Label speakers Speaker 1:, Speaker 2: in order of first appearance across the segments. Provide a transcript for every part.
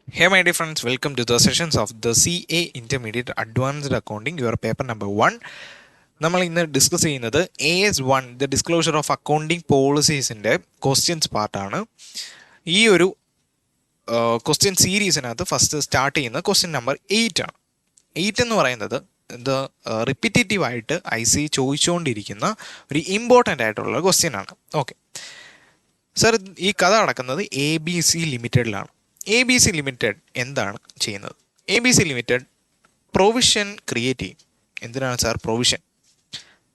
Speaker 1: Hey my dear friends, welcome to the sessions of the CA Intermediate Advanced Accounting, your paper number 1. നമ്മൾ ഇന്ന് discuss ചെയ്യുന്നത് AS1 the disclosure of accounting പോളിസീസിൻ്റെ questions പാർട്ടാണ്. ഈ ഒരു question സീരീസിനകത്ത് first start ചെയ്യുന്ന ക്വസ്റ്റ്യൻ നമ്പർ 8 ആണ്. 8 എന്ന് പറയുന്നത് ഇത് റിപ്പീറ്റേറ്റീവായിട്ട് IC ചോദിച്ചുകൊണ്ടിരിക്കുന്ന ഒരു ഇമ്പോർട്ടൻ്റ് ആയിട്ടുള്ള ക്വസ്റ്റ്യൻ ആണ്. ഓക്കെ സർ, ഈ കഥ നടക്കുന്നത് ABC ലിമിറ്റഡിലാണ്. ABC ലിമിറ്റഡ് എന്താണ് ചെയ്യുന്നത്? ABC ലിമിറ്റഡ് പ്രൊവിഷൻ ക്രിയേറ്റ് ചെയ്യും. എന്തിനാണ് സാർ പ്രൊവിഷൻ?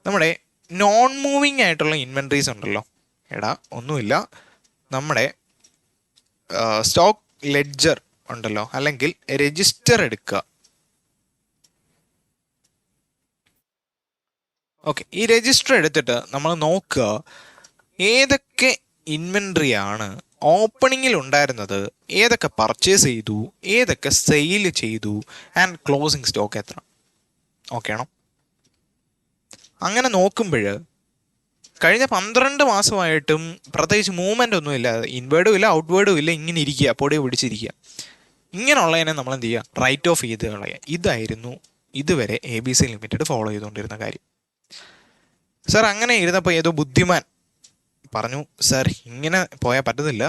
Speaker 1: നമ്മുടെ നോൺ മൂവിങ് ആയിട്ടുള്ള ഇൻവെൻട്രീസ് ഉണ്ടല്ലോ, ഒന്നുമില്ല, നമ്മുടെ സ്റ്റോക്ക് ലെഡ്ജർ ഉണ്ടല്ലോ, അല്ലെങ്കിൽ രജിസ്റ്റർ എടുക്കുക. ഓക്കെ, ഈ രജിസ്റ്റർ എടുത്തിട്ട് നമ്മൾ നോക്കുക ഏതൊക്കെ ഇൻവെൻട്രി ആണ് ഓപ്പണിങ്ങിൽ ഉണ്ടായിരുന്നത്, ഏതൊക്കെ പർച്ചേസ് ചെയ്തു, ഏതൊക്കെ സെയിൽ ചെയ്തു, ആൻഡ് ക്ലോസിങ് സ്റ്റോക്ക് എത്ര. ഓക്കെ ആണോ? അങ്ങനെ നോക്കുമ്പോൾ കഴിഞ്ഞ 12 മാസമായിട്ടും പ്രത്യേകിച്ച് മൂവ്മെൻ്റ് ഒന്നുമില്ല, ഇൻവേർഡും ഇല്ല ഔട്ട്വേർഡും ഇല്ല, ഇങ്ങനെ ഇരിക്കുക, പൊടി പിടിച്ചിരിക്കുക. ഇങ്ങനെയുള്ളതിനെ നമ്മൾ എന്ത് ചെയ്യുക? റൈറ്റ് ഓഫ് ചെയ്ത് കളയുക. ഇതായിരുന്നു ഇതുവരെ ABC ലിമിറ്റഡ് ഫോളോ ചെയ്തുകൊണ്ടിരുന്ന കാര്യം. സാർ, അങ്ങനെ ഇരുന്നപ്പോൾ ഏതോ ബുദ്ധിമാൻ പറഞ്ഞു, സാർ ഇങ്ങനെ പോയാൽ പറ്റത്തില്ല,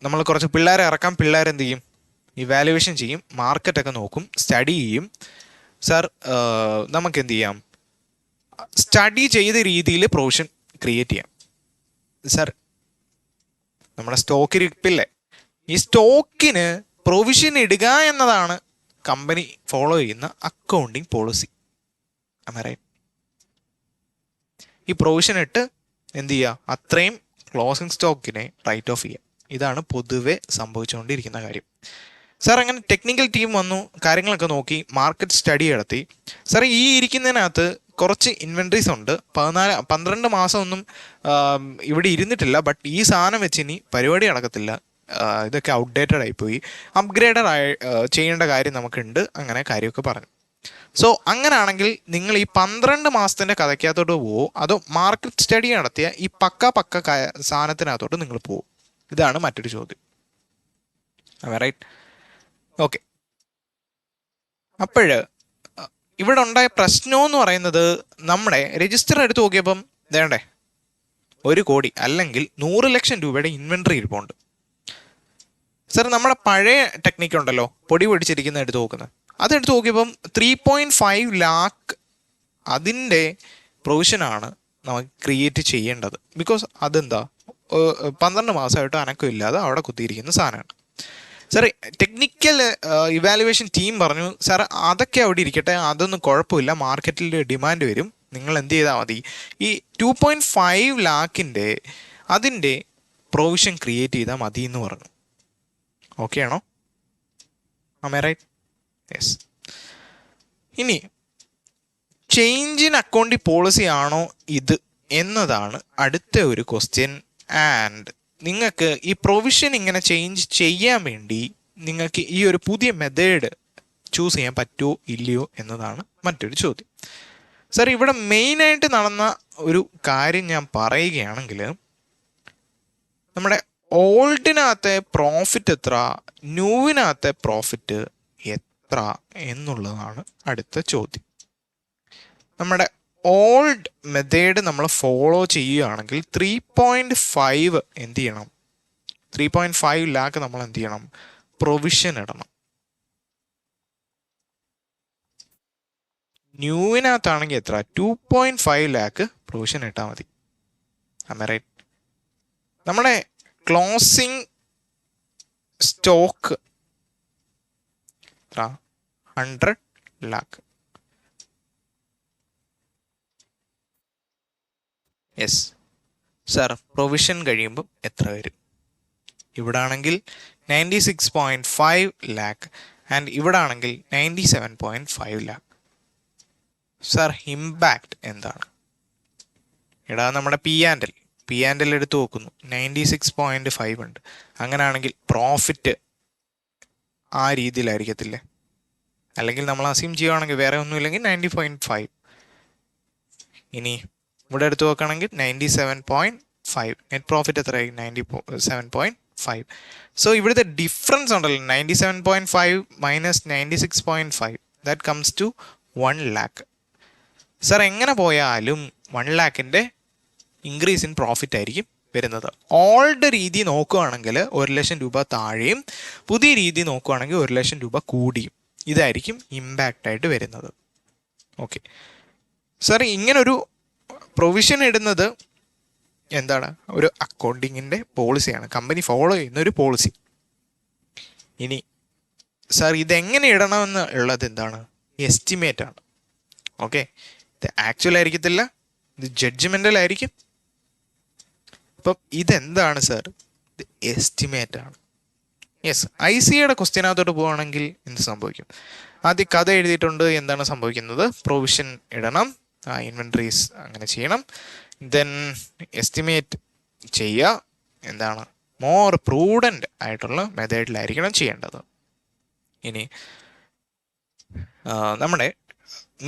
Speaker 1: നമ്മൾ കുറച്ച് പിള്ളേരെ ഇറക്കാം. പിള്ളേരെന്ത് ചെയ്യും? ഇവാലുവേഷൻ ചെയ്യും, മാർക്കറ്റൊക്കെ നോക്കും, സ്റ്റഡി ചെയ്യും. സാർ, നമുക്ക് എന്ത് ചെയ്യാം? സ്റ്റഡി ചെയ്ത രീതിയിൽ പ്രൊവിഷൻ ക്രിയേറ്റ് ചെയ്യാം. സാർ, നമ്മുടെ സ്റ്റോക്ക് ഇരിപ്പില്ലേ, ഈ സ്റ്റോക്കിന് പ്രൊവിഷൻ ഇടുക എന്നതാണ് കമ്പനി ഫോളോ ചെയ്യുന്ന അക്കൗണ്ടിങ് പോളിസി. റൈറ്റ്? ഈ പ്രൊവിഷൻ ഇട്ട് എന്ത് ചെയ്യുക? അത്രയും ക്ലോസിങ് സ്റ്റോക്കിനെ റൈറ്റ് ഓഫ് ചെയ്യുക. ഇതാണ് പൊതുവെ സംഭവിച്ചുകൊണ്ടിരിക്കുന്ന കാര്യം. സാർ, അങ്ങനെ ടെക്നിക്കൽ ടീം വന്നു, കാര്യങ്ങളൊക്കെ നോക്കി, മാർക്കറ്റ് സ്റ്റഡി നടത്തി. സാർ, ഈ ഇരിക്കുന്നതിനകത്ത് കുറച്ച് ഇൻവെൻട്രീസ് ഉണ്ട്, 12 മാസമൊന്നും ഇവിടെ ഇരുന്നിട്ടില്ല, ബട്ട് ഈ സാധനം വെച്ച് ഇനി പരിപാടി നടക്കത്തില്ല, ഇതൊക്കെ ഔട്ട്ഡേറ്റഡ് ആയിപ്പോയി, അപ്ഗ്രേഡഡ് ചെയ്യേണ്ട കാര്യം നമുക്കുണ്ട്. അങ്ങനെ കാര്യമൊക്കെ പറഞ്ഞു. സോ അങ്ങനെയാണെങ്കിൽ നിങ്ങൾ ഈ 12 മാസത്തിൻ്റെ കഥയ്ക്കകത്തോട്ട് പോവോ, അതോ മാർക്കറ്റ് സ്റ്റഡി നടത്തിയ ഈ പക്ക സാധനത്തിനകത്തോട്ട് നിങ്ങൾ പോവും? ഇതാണ് മറ്റൊരു ചോദ്യം. റൈറ്റ്? ഓക്കെ, അപ്പോൾ ഇവിടെ ഉണ്ടായ പ്രശ്നം എന്ന് പറയുന്നത്, നമ്മുടെ രജിസ്റ്റർ എടുത്ത് നോക്കിയപ്പം വേണ്ടേ 1 കോടി അല്ലെങ്കിൽ 100 ലക്ഷം രൂപയുടെ ഇൻവെൻട്രി ഇരിപ്പുണ്ട്. സാർ, നമ്മുടെ പഴയ ടെക്നിക്ക് ഉണ്ടല്ലോ, പൊടി പൊടിച്ചിരിക്കുന്ന എടുത്ത് നോക്കുന്നത്, അതെടുത്ത് നോക്കിയപ്പം 3.5 ലാക്ക് അതിൻ്റെ പ്രൊവിഷനാണ് നമുക്ക് ക്രിയേറ്റ് ചെയ്യേണ്ടത്. ബിക്കോസ് അതെന്താ, 12 മാസമായിട്ട് അനക്കമില്ലാതെ അവിടെ കുത്തിയിരിക്കുന്ന സാധനമാണ്. സാർ, ടെക്നിക്കൽ ഇവാലുവേഷൻ ടീം പറഞ്ഞു, സാർ അതൊക്കെ അവിടെ ഇരിക്കട്ടെ, അതൊന്നും കുഴപ്പമില്ല, മാർക്കറ്റിൽ ഡിമാൻഡ് വരും, നിങ്ങൾ എന്ത് ചെയ്താൽ മതി, ഈ 2.5 ലാക്കിൻ്റെ അതിൻ്റെ പ്രൊവിഷൻ ക്രിയേറ്റ് ചെയ്താൽ മതി എന്ന് പറഞ്ഞു. ഓക്കെ ആണോ? റൈറ്റ്? യെസ്. ഇനി ചേഞ്ച് ഇൻ അക്കൗണ്ടിങ് പോളിസി ആണോ ഇത് എന്നതാണ് അടുത്ത ഒരു ക്വസ്റ്റ്യൻ. ആൻഡ് നിങ്ങൾക്ക് ഈ പ്രൊവിഷൻ ഇങ്ങനെ ചേഞ്ച് ചെയ്യാൻ വേണ്ടി നിങ്ങൾക്ക് ഈ ഒരു പുതിയ മെത്തേഡ് ചൂസ് ചെയ്യാൻ പറ്റുമോ ഇല്ലയോ എന്നതാണ് മറ്റൊരു ചോദ്യം. സാർ, ഇവിടെ മെയിനായിട്ട് നടന്ന ഒരു കാര്യം ഞാൻ പറയുകയാണെങ്കിൽ, നമ്മുടെ ഓൾഡിനകത്തെ പ്രോഫിറ്റ് എത്ര, ന്യൂവിനകത്തെ പ്രോഫിറ്റ് എത്ര എന്നുള്ളതാണ് അടുത്ത ചോദ്യം. നമ്മുടെ ഓൾഡ് മെത്തേഡ് നമ്മൾ ഫോളോ ചെയ്യുകയാണെങ്കിൽ 3.5 എന്ത് ചെയ്യണം? 3.5 ലാക്ക് നമ്മൾ എന്ത് ചെയ്യണം? പ്രൊവിഷൻ ഇടണം. ന്യൂവിനകത്താണെങ്കിൽ എത്ര? 2.5 ലാക്ക് പ്രൊവിഷൻ ഇട്ടാൽ മതി. റൈറ്റ്? നമ്മുടെ closing stock 100 lakh. Yes sir, provision കഴിയുമ്പം എത്ര വരും? ഇവിടെ ആണെങ്കിൽ 96.5 ലാക്ക് ആൻഡ് ഇവിടെ ആണെങ്കിൽ 97.5 ലാക്ക്. സാർ, ഇമ്പാക്റ്റ് എന്താണ്? നമ്മുടെ പി ആൻഡ് എൽ എടുത്ത് നോക്കുന്നു, 96.5 ഉണ്ട്. അങ്ങനെയാണെങ്കിൽ പ്രോഫിറ്റ് ആ രീതിയിലായിരിക്കത്തില്ലേ? അല്ലെങ്കിൽ നമ്മൾ അസ്യൂം ചെയ്യുകയാണെങ്കിൽ വേറെ ഒന്നുമില്ലെങ്കിൽ 90.5. ഇനി ഇവിടെ എടുത്ത് നോക്കുകയാണെങ്കിൽ 97.5, നെറ്റ് പ്രോഫിറ്റ് എത്രയായി? 97.5. 5. സോ ഇവിടുത്തെ ഡിഫറൻസ് ഉണ്ടല്ലോ 97.5 minus 96.5 that comes to 1 lakh. Sir എങ്ങനെ പോയാലും 1 lakhന്റെ ഇൻക്രീസ് ഇൻ പ്രോഫിറ്റ് ആയിരിക്കും വരുന്നത്. ഓൾഡ് രീതി നോക്കുകയാണെങ്കിൽ 1 ലക്ഷം രൂപ താഴെയും പുതിയ രീതി നോക്കുകയാണെങ്കിൽ 1 ലക്ഷം രൂപ കൂടിയും ഇതായിരിക്കും ഇമ്പാക്റ്റ് ആയിട്ട് വരുന്നത്. ഓക്കെ സർ, ഇങ്ങനൊരു പ്രൊവിഷൻ ഇടുന്നത് എന്താണ്? ഒരു അക്കൗണ്ടിങ്ങിൻ്റെ പോളിസിയാണ്, കമ്പനി ഫോളോ ചെയ്യുന്ന ഒരു പോളിസി. ഇനി സാർ ഇതെങ്ങനെ ഇടണമെന്ന് ഉള്ളത് എന്താണ്? എസ്റ്റിമേറ്റ് ആണ്. ഓക്കെ, ഇത് ആക്ച്വൽ ആയിരിക്കത്തില്ല, ഇത് ജഡ്ജ്മെൻ്റൽ ആയിരിക്കും. അപ്പം ഇതെന്താണ് സാർ? ഇത് എസ്റ്റിമേറ്റ് ആണ്. യെസ്, ICAയുടെ ക്വസ്റ്റ്യനകത്തോട്ട് പോവുകയാണെങ്കിൽ എന്ത് സംഭവിക്കും? ആദ്യം കഥ എഴുതിയിട്ടുണ്ട്, എന്താണ് സംഭവിക്കുന്നത്? പ്രൊവിഷൻ ഇടണം, ഇൻവെൻട്രീസ് അങ്ങനെ ചെയ്യണം, ദെൻ എസ്റ്റിമേറ്റ് ചെയ്യുക. എന്താണ്? മോർ പ്രൂഡൻറ്റ് ആയിട്ടുള്ള മെത്തേഡിലായിരിക്കണം ചെയ്യേണ്ടത്. ഇനി നമ്മുടെ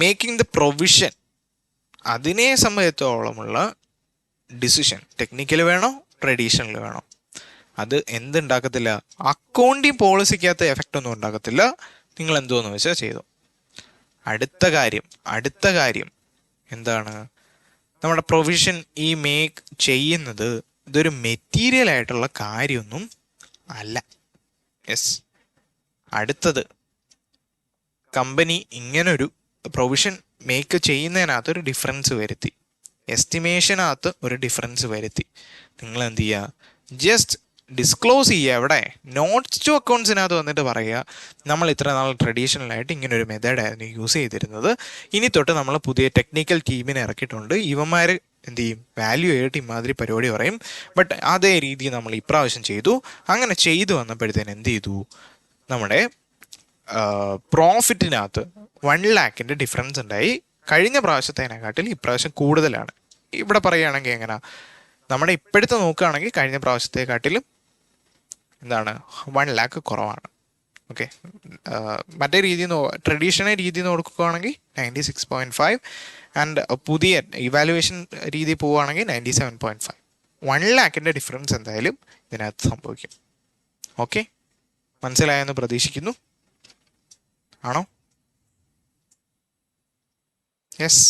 Speaker 1: മേക്കിംഗ് ദ പ്രൊവിഷൻ അതിനെ സംബന്ധിച്ചോളമുള്ള ഡിസിഷൻ ടെക്നിക്കൽ വേണോ ട്രഡീഷണൽ വേണോ, അത് എന്തുണ്ടാക്കത്തില്ല, അക്കൗണ്ടിങ് പോളിസിക്കകത്ത് എഫക്റ്റ് ഒന്നും ഉണ്ടാക്കത്തില്ല. നിങ്ങൾ എന്തോന്ന് വെച്ചാൽ ചെയ്തു. അടുത്ത കാര്യം എന്താണ്? നമ്മുടെ പ്രൊവിഷൻ ഈ മേക്ക് ചെയ്യുന്നത് ഇതൊരു മെറ്റീരിയൽ ആയിട്ടുള്ള കാര്യമൊന്നും അല്ല. യെസ്, അടുത്തത് കമ്പനി ഇങ്ങനൊരു പ്രൊവിഷൻ മേക്ക് ചെയ്യുന്നതിനകത്തൊരു ഡിഫറൻസ് വരുത്തി, എസ്റ്റിമേഷനകത്ത് ഒരു ഡിഫറൻസ് വരുത്തി. നിങ്ങൾ എന്ത് ചെയ്യുക? ജസ്റ്റ് ഡിസ്ക്ലോസ് ചെയ്യുക. എവിടെ? നോട്ട്സ് ടു അക്കൗണ്ട്സിനകത്ത് വന്നിട്ട് പറയുക, നമ്മൾ ഇത്ര നാൾ ട്രഡീഷണലായിട്ട് ഇങ്ങനൊരു മെത്തേഡായിരുന്നു യൂസ് ചെയ്തിരുന്നത്, ഇനി തൊട്ട് നമ്മൾ പുതിയ ടെക്നിക്കൽ ടീമിനെ ഇറക്കിയിട്ടുണ്ട്, ഇവന്മാർ എന്ത് ചെയ്യും? വാല്യൂ ആയിട്ട് ഇമാതിരി പരിപാടി പറയും, ബട്ട് അതേ രീതി നമ്മൾ ഇപ്രാവശ്യം ചെയ്തു. അങ്ങനെ ചെയ്തു വന്നപ്പോഴത്തേന് എന്ത് ചെയ്തു? നമ്മുടെ പ്രോഫിറ്റിനകത്ത് 1 lakhന്റെ ഡിഫറൻസ് ഉണ്ടായി. കഴിഞ്ഞ പ്രാവശ്യത്തേനെക്കാട്ടിൽ ഇപ്രാവശ്യം കൂടുതലാണ്. ഇവിടെ പറയുകയാണെങ്കിൽ എങ്ങനെ? നമ്മുടെ ഇപ്പോഴത്തെ നോക്കുകയാണെങ്കിൽ കഴിഞ്ഞ പ്രാവശ്യത്തെക്കാട്ടിലും എന്താണ് 1 lakh കുറവാണ്. ഓക്കെ, മറ്റേ രീതി ട്രഡീഷണൽ രീതി നോക്കുകയാണെങ്കിൽ 96.5 ആൻഡ് പുതിയ ഇവാലുവേഷൻ രീതി പോവുകയാണെങ്കിൽ 97.5. 1 lakhന്റെ ഡിഫറൻസ് എന്തായാലും ഇതിനകത്ത് സംഭവിക്കും. ഓക്കെ, മനസ്സിലായെന്ന് പ്രതീക്ഷിക്കുന്നു. ആണോ? യെസ്.